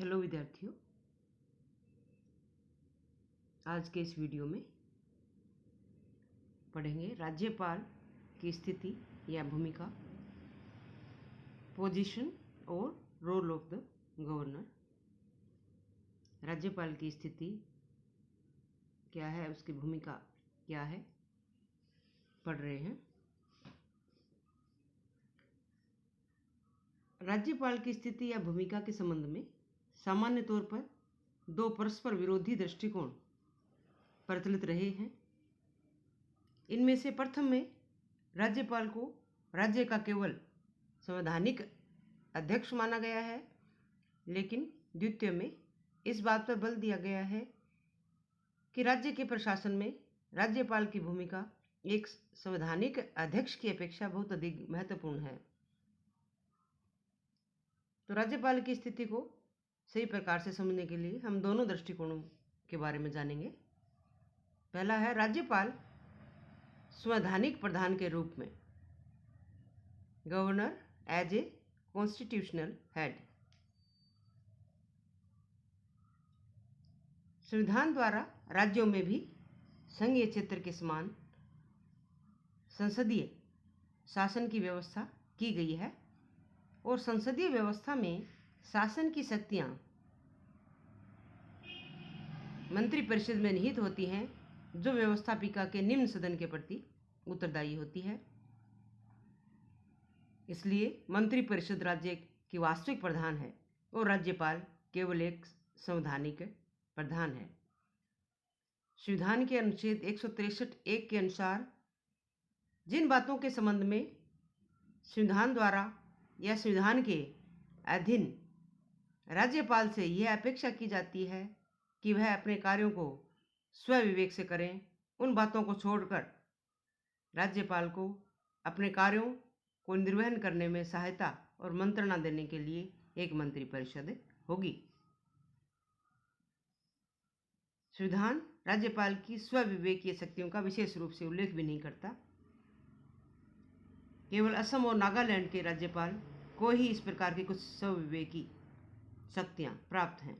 Hello विद्यार्थियों, आज के इस वीडियो में पढ़ेंगे राज्यपाल की स्थिति या भूमिका, पोजीशन और रोल ऑफ द गवर्नर। राज्यपाल की स्थिति क्या है, उसकी भूमिका क्या है, पढ़ रहे हैं। राज्यपाल की स्थिति या भूमिका के संबंध में सामान्य तौर पर दो परस्पर विरोधी दृष्टिकोण प्रचलित रहे हैं। इनमें से प्रथम में राज्यपाल को राज्य का केवल संवैधानिक अध्यक्ष माना गया है, लेकिन द्वितीय में इस बात पर बल दिया गया है कि राज्य के प्रशासन में राज्यपाल की भूमिका एक संवैधानिक अध्यक्ष की अपेक्षा बहुत अधिक महत्वपूर्ण है। तो राज्यपाल की स्थिति को सही प्रकार से समझने के लिए हम दोनों दृष्टिकोणों के बारे में जानेंगे। पहला है राज्यपाल संवैधानिक प्रधान के रूप में, governor as a constitutional head. संविधान द्वारा राज्यों में भी संघीय क्षेत्र के समान संसदीय शासन की व्यवस्था की गई है और संसदीय व्यवस्था में शासन की शक्तियां मंत्रिपरिषद में निहित होती हैं, जो व्यवस्थापिका के निम्न सदन के प्रति उत्तरदायी होती है। इसलिए मंत्रिपरिषद राज्य की वास्तविक प्रधान है और राज्यपाल केवल एक संवैधानिक प्रधान है। संविधान के अनुच्छेद 163(1) के अनुसार जिन बातों के संबंध में संविधान द्वारा या संविधान के अधीन राज्यपाल से यह अपेक्षा की जाती है कि वह अपने कार्यों को स्वविवेक से करें, उन बातों को छोड़कर राज्यपाल को अपने कार्यों को निर्वहन करने में सहायता और मंत्रणा देने के लिए एक मंत्रिपरिषद होगी। संविधान राज्यपाल की स्वविवेकीय शक्तियों का विशेष रूप से उल्लेख भी नहीं करता। केवल असम और नागालैंड के राज्यपाल को ही इस प्रकार की कुछ स्वविवेकी शक्तियां प्राप्त हैं।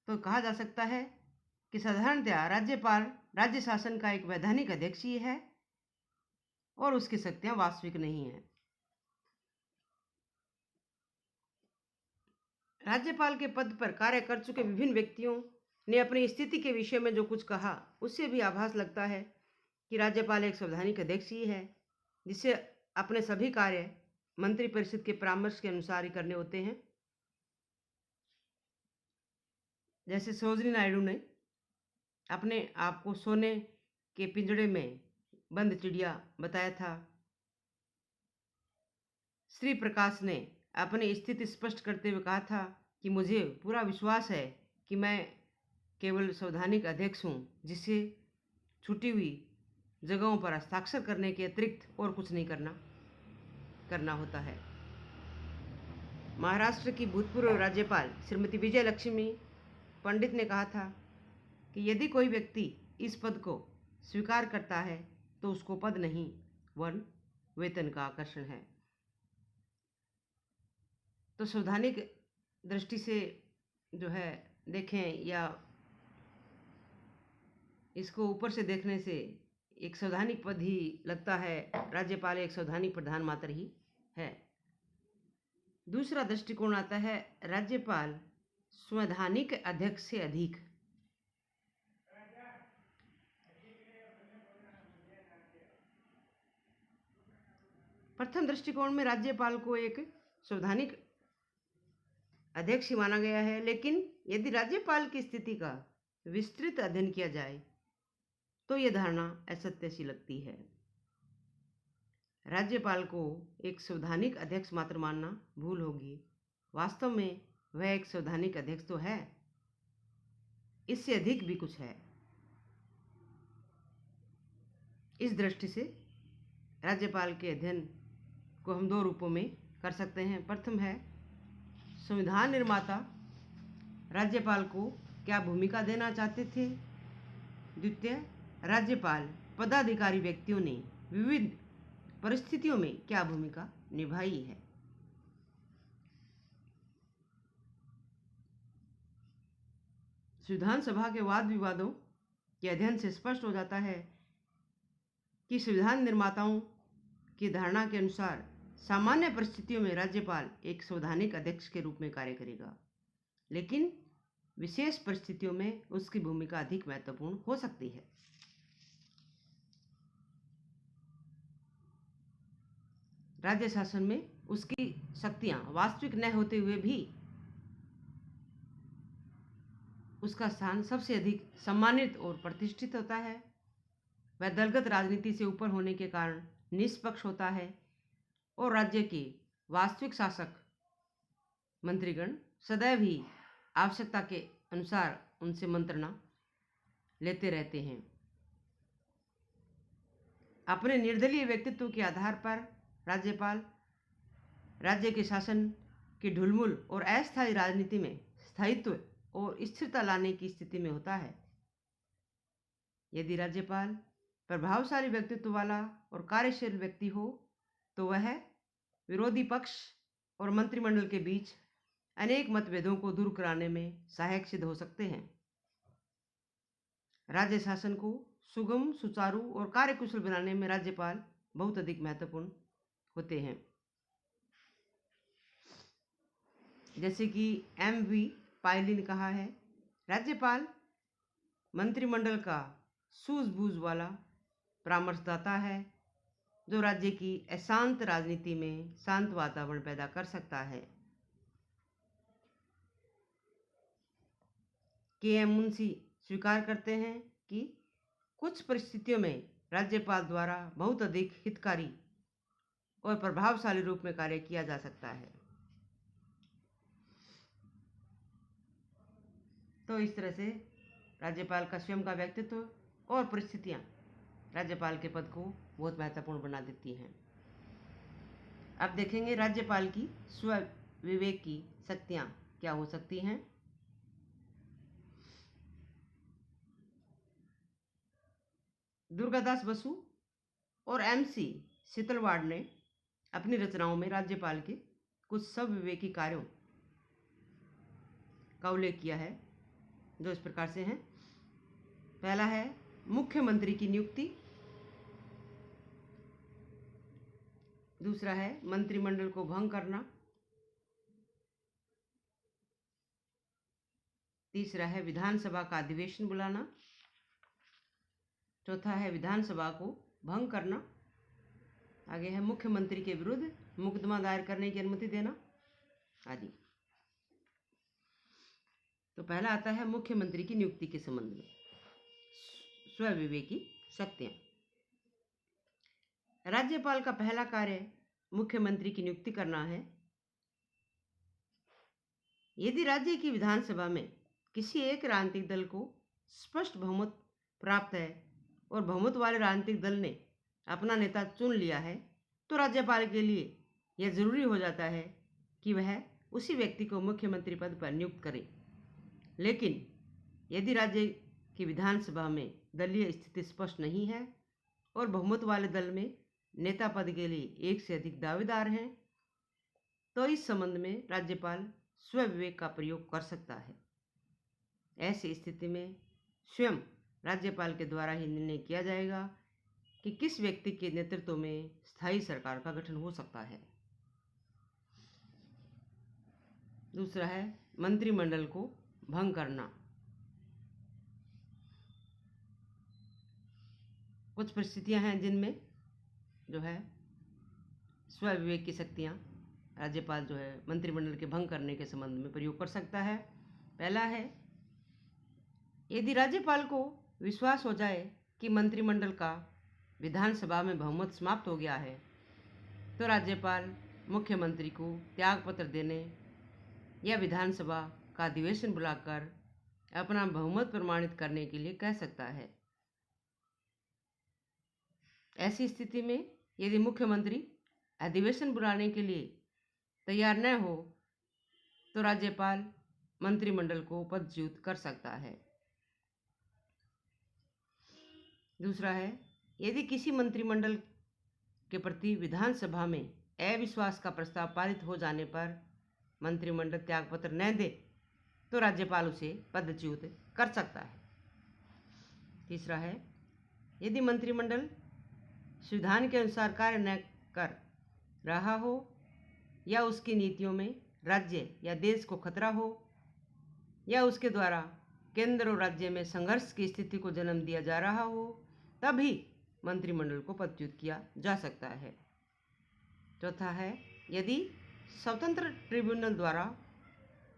तो कहा जा सकता है कि साधारणतया राज्यपाल राज्य शासन का एक वैधानिक अध्यक्ष ही है और उसकी शक्तियां वास्तविक नहीं हैं। राज्यपाल के पद पर कार्य कर चुके विभिन्न व्यक्तियों ने अपनी स्थिति के विषय में जो कुछ कहा, उससे भी आभास लगता है कि राज्यपाल एक संवैधानिक अध्यक्ष ही है, जिससे अपने सभी कार्य मंत्रिपरिषद के परामर्श के अनुसार ही करने होते हैं। जैसे सरोजिनी नायडू ने अपने आप को सोने के पिंजड़े में बंद चिड़िया बताया था। श्री प्रकाश ने अपनी स्थिति स्पष्ट करते हुए कहा था कि मुझे पूरा विश्वास है कि मैं केवल संवैधानिक अध्यक्ष हूँ, जिससे छूटी हुई जगहों पर हस्ताक्षर करने के अतिरिक्त और कुछ नहीं करना होता है। महाराष्ट्र की भूतपूर्व राज्यपाल श्रीमती विजय लक्ष्मी पंडित ने कहा था कि यदि कोई व्यक्ति इस पद को स्वीकार करता है तो उसको पद नहीं वरन वेतन का आकर्षण है। तो संवैधानिक दृष्टि से जो है देखें या इसको ऊपर से देखने से एक संवैधानिक पद ही लगता है। राज्यपाल एक संवैधानिक प्रधान मात्र ही है। दूसरा दृष्टिकोण आता है राज्यपाल संवैधानिक अध्यक्ष से अधिक। प्रथम दृष्टिकोण में राज्यपाल को एक संवैधानिक अध्यक्ष ही माना गया है, लेकिन यदि राज्यपाल की स्थिति का विस्तृत अध्ययन किया जाए तो यह धारणा असत्य सी लगती है। राज्यपाल को एक संवैधानिक अध्यक्ष मात्र मानना भूल होगी। वास्तव में वह एक संवैधानिक अध्यक्ष तो है, इससे अधिक भी कुछ है। इस दृष्टि से राज्यपाल के अध्ययन को हम दो रूपों में कर सकते हैं। प्रथम है संविधान निर्माता राज्यपाल को क्या भूमिका देना चाहते थे। द्वितीय, राज्यपाल पदाधिकारी व्यक्तियों ने विविध परिस्थितियों में क्या भूमिका निभाई है। संविधान सभा के वाद विवादों के अध्ययन से स्पष्ट हो जाता है कि संविधान निर्माताओं की धारणा के अनुसार सामान्य परिस्थितियों में राज्यपाल एक संवैधानिक अध्यक्ष के रूप में कार्य करेगा, लेकिन विशेष परिस्थितियों में उसकी भूमिका अधिक महत्वपूर्ण हो सकती है। राज्य शासन में उसकी शक्तियां वास्तविक न होते हुए भी उसका स्थान सबसे अधिक सम्मानित और प्रतिष्ठित होता है। वह दलगत राजनीति से ऊपर होने के कारण निष्पक्ष होता है और राज्य के वास्तविक शासक मंत्रीगण सदैव ही आवश्यकता के अनुसार उनसे मंत्रणा लेते रहते हैं। अपने निर्दलीय व्यक्तित्व के आधार पर राज्यपाल राज्य के शासन की ढुलमुल और अस्थायी राजनीति में स्थायित्व और स्थिरता लाने की स्थिति में होता है। यदि राज्यपाल प्रभावशाली व्यक्तित्व वाला और कार्यशील व्यक्ति हो तो वह विरोधी पक्ष और मंत्रिमंडल के बीच अनेक मतभेदों को दूर कराने में सहायक सिद्ध हो सकते हैं। राज्य शासन को सुगम, सुचारू और कार्यकुशल बनाने में राज्यपाल बहुत अधिक महत्वपूर्ण होते हैं। जैसे कि M.V. पायली ने कहा है, राज्यपाल मंत्रिमंडल का सूझबूझ वाला परामर्शदाता है जो राज्य की अशांत राजनीति में शांत वातावरण पैदा कर सकता है। K.M. मुंशी स्वीकार करते हैं कि कुछ परिस्थितियों में राज्यपाल द्वारा बहुत अधिक हितकारी और प्रभावशाली रूप में कार्य किया जा सकता है। तो इस तरह से राज्यपाल का स्वयं का व्यक्तित्व और परिस्थितियां राज्यपाल के पद को बहुत महत्वपूर्ण बना देती हैं। अब देखेंगे राज्यपाल की स्व विवेक की शक्तियां क्या हो सकती हैं। दुर्गादास बसु और M.C. शीतलवाड़ ने अपनी रचनाओं में राज्यपाल के कुछ स्वविवेकी कार्यों का उल्लेख किया है, जो इस प्रकार से हैं। पहला है मुख्यमंत्री की नियुक्ति, दूसरा है मंत्रिमंडल को भंग करना, तीसरा है विधानसभा का अधिवेशन बुलाना, चौथा है विधानसभा को भंग करना, आगे है मुख्यमंत्री के विरुद्ध मुकदमा दायर करने की अनुमति देना आदि। तो पहला आता है मुख्यमंत्री की नियुक्ति के संबंध में स्वविवेकी शक्तियां। राज्यपाल का पहला कार्य मुख्यमंत्री की नियुक्ति करना है। यदि राज्य की विधानसभा में किसी एक राजनीतिक दल को स्पष्ट बहुमत प्राप्त है और बहुमत वाले राजनीतिक दल ने अपना नेता चुन लिया है, तो राज्यपाल के लिए यह जरूरी हो जाता है कि वह उसी व्यक्ति को मुख्यमंत्री पद पर नियुक्त करे। लेकिन यदि राज्य की विधानसभा में दलीय स्थिति स्पष्ट नहीं है और बहुमत वाले दल में नेता पद के लिए एक से अधिक दावेदार हैं, तो इस संबंध में राज्यपाल स्वविवेक का प्रयोग कर सकता है। ऐसी स्थिति में स्वयं राज्यपाल के द्वारा ही निर्णय किया जाएगा कि किस व्यक्ति के नेतृत्व में स्थायी सरकार का गठन हो सकता है। दूसरा है मंत्रिमंडल को भंग करना। कुछ परिस्थितियां हैं जिनमें जो है स्वविवेक की शक्तियां राज्यपाल जो है मंत्रिमंडल के भंग करने के संबंध में प्रयोग कर सकता है। पहला है, यदि राज्यपाल को विश्वास हो जाए कि मंत्रिमंडल का विधानसभा में बहुमत समाप्त हो गया है, तो राज्यपाल मुख्यमंत्री को त्यागपत्र देने या विधानसभा का अधिवेशन बुलाकर अपना बहुमत प्रमाणित करने के लिए कह सकता है। ऐसी स्थिति में यदि मुख्यमंत्री अधिवेशन बुलाने के लिए तैयार न हो, तो राज्यपाल मंत्रिमंडल को पदच्युत कर सकता है। दूसरा है, यदि किसी मंत्रिमंडल के प्रति विधानसभा में अविश्वास का प्रस्ताव पारित हो जाने पर मंत्रिमंडल त्यागपत्र न दे, तो राज्यपाल उसे पदच्युत कर सकता है। तीसरा है, यदि मंत्रिमंडल संविधान के अनुसार कार्य न कर रहा हो या उसकी नीतियों में राज्य या देश को खतरा हो या उसके द्वारा केंद्र और राज्य में संघर्ष की स्थिति को जन्म दिया जा रहा हो, तभी मंत्रिमंडल को पदच्युत किया जा सकता है। चौथा है, यदि स्वतंत्र ट्रिब्यूनल द्वारा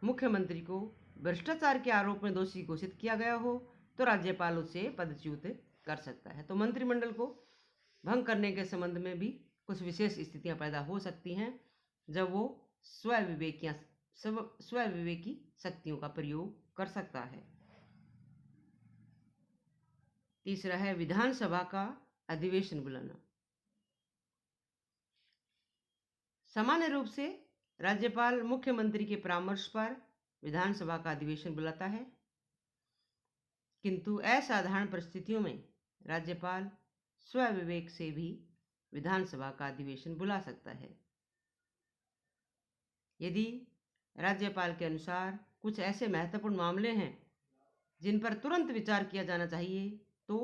मुख्यमंत्री को भ्रष्टाचार के आरोप में दोषी घोषित किया गया हो तो राज्यपाल उसे पदच्युत कर सकता है। तो मंत्रिमंडल को भंग करने के संबंध में भी कुछ विशेष स्थितियां पैदा हो सकती हैं जब वो स्वविवेकी शक्तियों का प्रयोग कर सकता है। तीसरा है, विधानसभा का अधिवेशन बुलाना। सामान्य रूप से राज्यपाल मुख्यमंत्री के परामर्श पर विधानसभा का अधिवेशन बुलाता है, किंतु असाधारण परिस्थितियों में राज्यपाल स्वविवेक से भी विधानसभा का अधिवेशन बुला सकता है। यदि राज्यपाल के अनुसार कुछ ऐसे महत्वपूर्ण मामले हैं जिन पर तुरंत विचार किया जाना चाहिए तो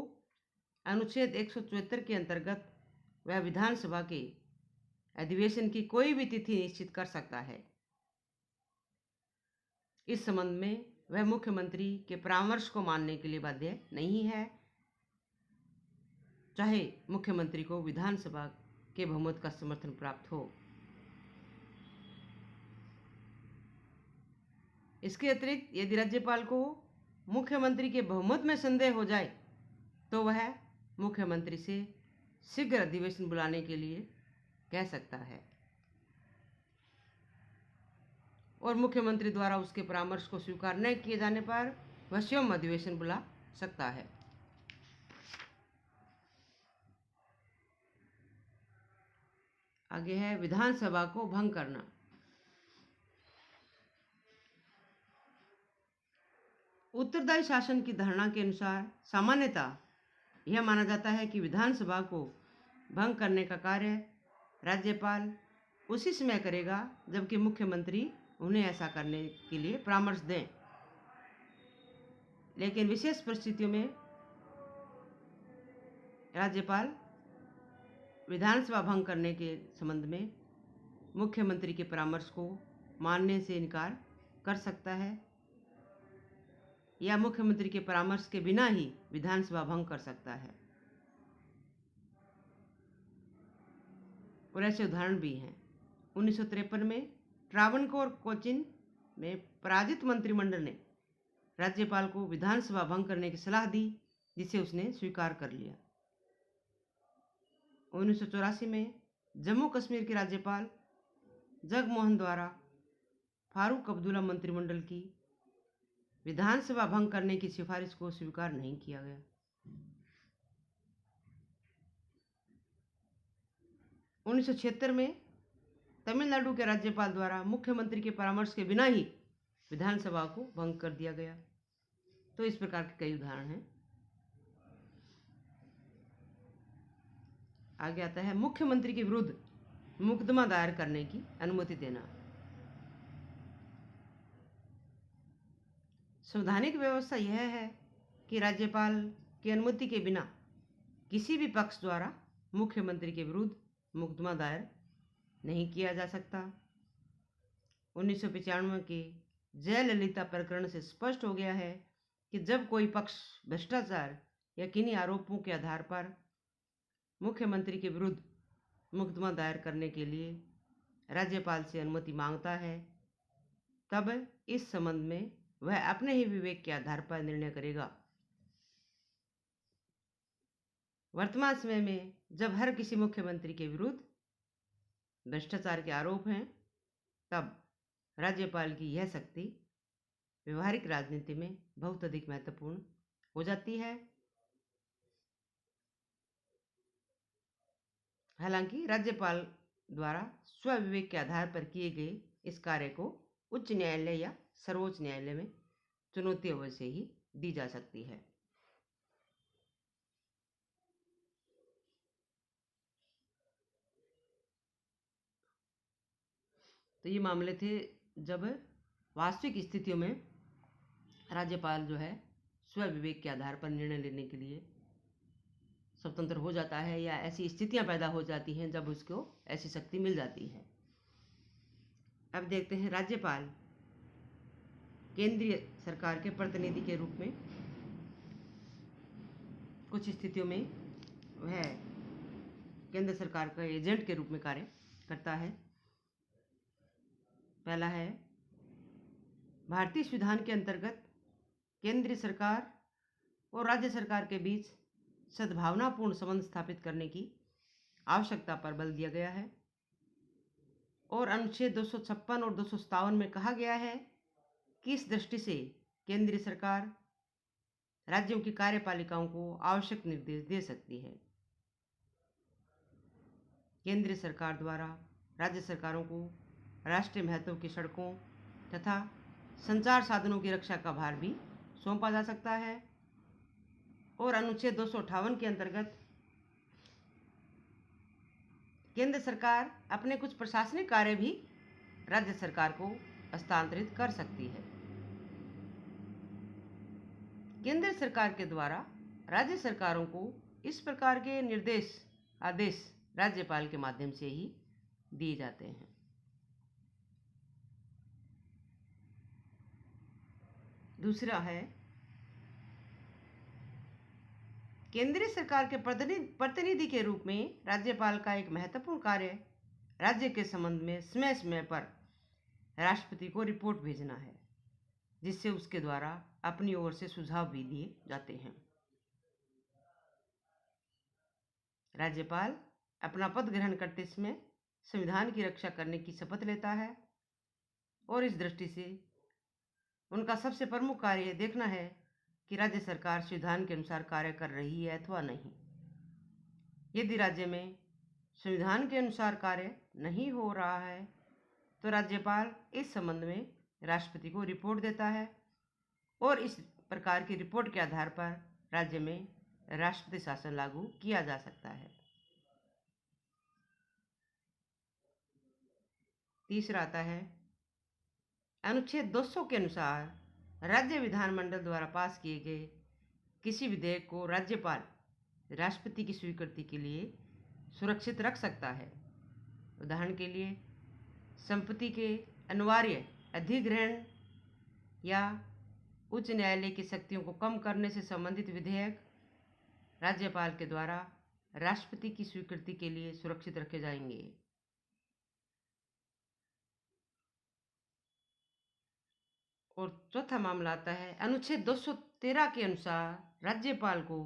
अनुच्छेद 174 के अंतर्गत वह विधानसभा के अधिवेशन की कोई भी तिथि निश्चित कर सकता है। इस संबंध में वह मुख्यमंत्री के परामर्श को मानने के लिए बाध्य नहीं है, चाहे मुख्यमंत्री को विधानसभा के बहुमत का समर्थन प्राप्त हो। इसके अतिरिक्त यदि राज्यपाल को मुख्यमंत्री के बहुमत में संदेह हो जाए तो वह मुख्यमंत्री से शीघ्र अधिवेशन बुलाने के लिए कह सकता है और मुख्यमंत्री द्वारा उसके परामर्श को स्वीकार न किए जाने पर वह स्वयं अधिवेशन बुला सकता है। आगे है, विधानसभा को भंग करना। उत्तरदायी शासन की धारणा के अनुसार सामान्यतः यह माना जाता है कि विधानसभा को भंग करने का कार्य राज्यपाल उसी समय करेगा जबकि मुख्यमंत्री उन्हें ऐसा करने के लिए परामर्श दें, लेकिन विशेष परिस्थितियों में राज्यपाल विधानसभा भंग करने के संबंध में मुख्यमंत्री के परामर्श को मानने से इनकार कर सकता है या मुख्यमंत्री के परामर्श के बिना ही विधानसभा भंग कर सकता है। और ऐसे उदाहरण भी हैं। 1953 में ट्रावणकोर कोचीन में पराजित मंत्रिमंडल ने राज्यपाल को विधानसभा भंग करने की सलाह दी, जिसे उसने स्वीकार कर लिया। 1984 में जम्मू कश्मीर के राज्यपाल जगमोहन द्वारा फारूक अब्दुल्ला मंत्रिमंडल की विधानसभा भंग करने की सिफारिश को स्वीकार नहीं किया गया। 1976 में तमिलनाडु के राज्यपाल द्वारा मुख्यमंत्री के परामर्श के बिना ही विधानसभा को भंग कर दिया गया। तो इस प्रकार के कई उदाहरण हैं। आगे आता है, मुख्यमंत्री के विरुद्ध मुकदमा दायर करने की अनुमति देना। संवैधानिक व्यवस्था यह है कि राज्यपाल की अनुमति के बिना किसी भी पक्ष द्वारा मुख्यमंत्री के विरुद्ध मुकदमा दायर नहीं किया जा सकता। 1995 के जयललिता प्रकरण से स्पष्ट हो गया है कि जब कोई पक्ष भ्रष्टाचार या किन्हीं आरोपों के आधार पर मुख्यमंत्री के विरुद्ध मुकदमा दायर करने के लिए राज्यपाल से अनुमति मांगता है, तब इस संबंध में वह अपने ही विवेक के आधार पर निर्णय करेगा। वर्तमान समय में जब हर किसी मुख्यमंत्री के विरुद्ध भ्रष्टाचार के आरोप हैं, तब राज्यपाल की यह शक्ति व्यवहारिक राजनीति में बहुत अधिक महत्वपूर्ण हो जाती है। हालांकि राज्यपाल द्वारा स्वविवेक के आधार पर किए गए इस कार्य को उच्च न्यायालय या सर्वोच्च न्यायालय में चुनौती अवश्य ही दी जा सकती है। तो ये मामले थे जब वास्तविक स्थितियों में राज्यपाल जो है स्वविवेक के आधार पर निर्णय लेने के लिए स्वतंत्र हो जाता है, या ऐसी स्थितियां पैदा हो जाती हैं जब उसको ऐसी शक्ति मिल जाती है। अब देखते हैं राज्यपाल केंद्रीय सरकार के प्रतिनिधि के रूप में कुछ स्थितियों में वह केंद्र सरकार का एजेंट के रूप में कार्य करता है। पहला है, भारतीय संविधान के अंतर्गत केंद्रीय सरकार और राज्य सरकार के बीच सद्भावनापूर्ण संबंध स्थापित करने की आवश्यकता पर बल दिया गया है, और अनुच्छेद 256 और 257 में कहा गया है कि इस दृष्टि से केंद्रीय सरकार राज्यों की कार्यपालिकाओं को आवश्यक निर्देश दे सकती है। केंद्रीय सरकार द्वारा राज्य सरकारों को राष्ट्रीय महत्व की सड़कों तथा संचार साधनों की रक्षा का भार भी सौंपा जा सकता है, और अनुच्छेद 258 के अंतर्गत केंद्र सरकार अपने कुछ प्रशासनिक कार्य भी राज्य सरकार को हस्तांतरित कर सकती है। केंद्र सरकार के द्वारा राज्य सरकारों को इस प्रकार के निर्देश आदेश राज्यपाल के माध्यम से ही दिए जाते हैं। दूसरा है, केंद्रीय सरकार के प्रतिनिधि के रूप में राज्यपाल का एक महत्वपूर्ण कार्य राज्य के संबंध में समय समय पर राष्ट्रपति को रिपोर्ट भेजना है, जिससे उसके द्वारा अपनी ओर से सुझाव भी दिए जाते हैं। राज्यपाल अपना पद ग्रहण करते समय संविधान की रक्षा करने की शपथ लेता है, और इस दृष्टि से उनका सबसे प्रमुख कार्य यह देखना है कि राज्य सरकार संविधान के अनुसार कार्य कर रही है अथवा नहीं। यदि राज्य में संविधान के अनुसार कार्य नहीं हो रहा है तो राज्यपाल इस संबंध में राष्ट्रपति को रिपोर्ट देता है, और इस प्रकार की रिपोर्ट के आधार पर राज्य में राष्ट्रपति शासन लागू किया जा सकता है। तीसरा आता है, अनुच्छेद 200 के अनुसार राज्य विधानमंडल द्वारा पास किए गए किसी विधेयक को राज्यपाल राष्ट्रपति की स्वीकृति के लिए सुरक्षित रख सकता है। उदाहरण के लिए, संपत्ति के अनिवार्य अधिग्रहण या उच्च न्यायालय की शक्तियों को कम करने से संबंधित विधेयक राज्यपाल के द्वारा राष्ट्रपति की स्वीकृति के लिए सुरक्षित रखे जाएंगे। और चौथा मामला आता है, अनुच्छेद 213 के अनुसार राज्यपाल को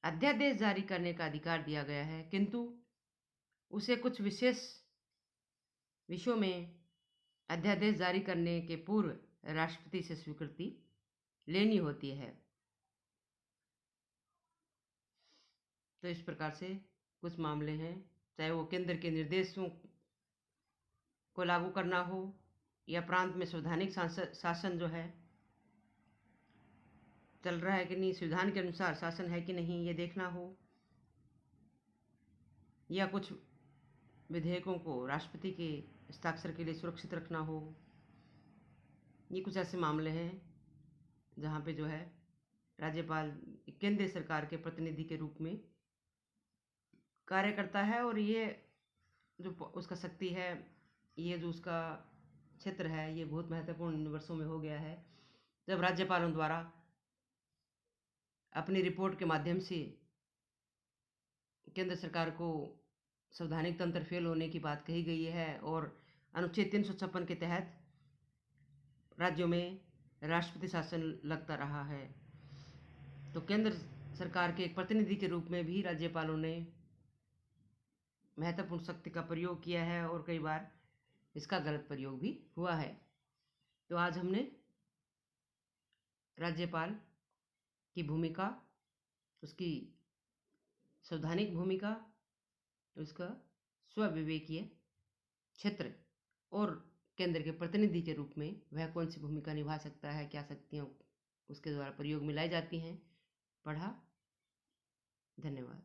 अध्यादेश जारी करने का अधिकार दिया गया है, किंतु उसे कुछ विशेष विषयों में अध्यादेश जारी करने के पूर्व राष्ट्रपति से स्वीकृति लेनी होती है। तो इस प्रकार से कुछ मामले हैं, चाहे वो केंद्र के निर्देशों को लागू करना हो या प्रांत में संवैधानिक शासन जो है चल रहा है कि नहीं, संविधान के अनुसार शासन है कि नहीं, ये देखना हो, या कुछ विधेयकों को राष्ट्रपति के हस्ताक्षर के लिए सुरक्षित रखना हो। ये कुछ ऐसे मामले हैं जहाँ पे जो है राज्यपाल केंद्रीय सरकार के प्रतिनिधि के रूप में कार्य करता है, और ये जो उसका शक्ति है, ये जो उसका क्षेत्र है, ये बहुत महत्वपूर्ण वर्षों में हो गया है जब राज्यपालों द्वारा अपनी रिपोर्ट के माध्यम से केंद्र सरकार को संवैधानिक तंत्र फेल होने की बात कही गई है, और अनुच्छेद 356 के तहत राज्यों में राष्ट्रपति शासन लगता रहा है। तो केंद्र सरकार के एक प्रतिनिधि के रूप में भी राज्यपालों ने महत्वपूर्ण शक्ति का प्रयोग किया है, और कई बार इसका गलत प्रयोग भी हुआ है। तो आज हमने राज्यपाल की भूमिका, उसकी संवैधानिक भूमिका, उसका स्वविवेकीय क्षेत्र और केंद्र के प्रतिनिधि के रूप में वह कौन सी भूमिका निभा सकता है, क्या शक्तियाँ उसके द्वारा प्रयोग में लाई जाती हैं, पढ़ा। धन्यवाद।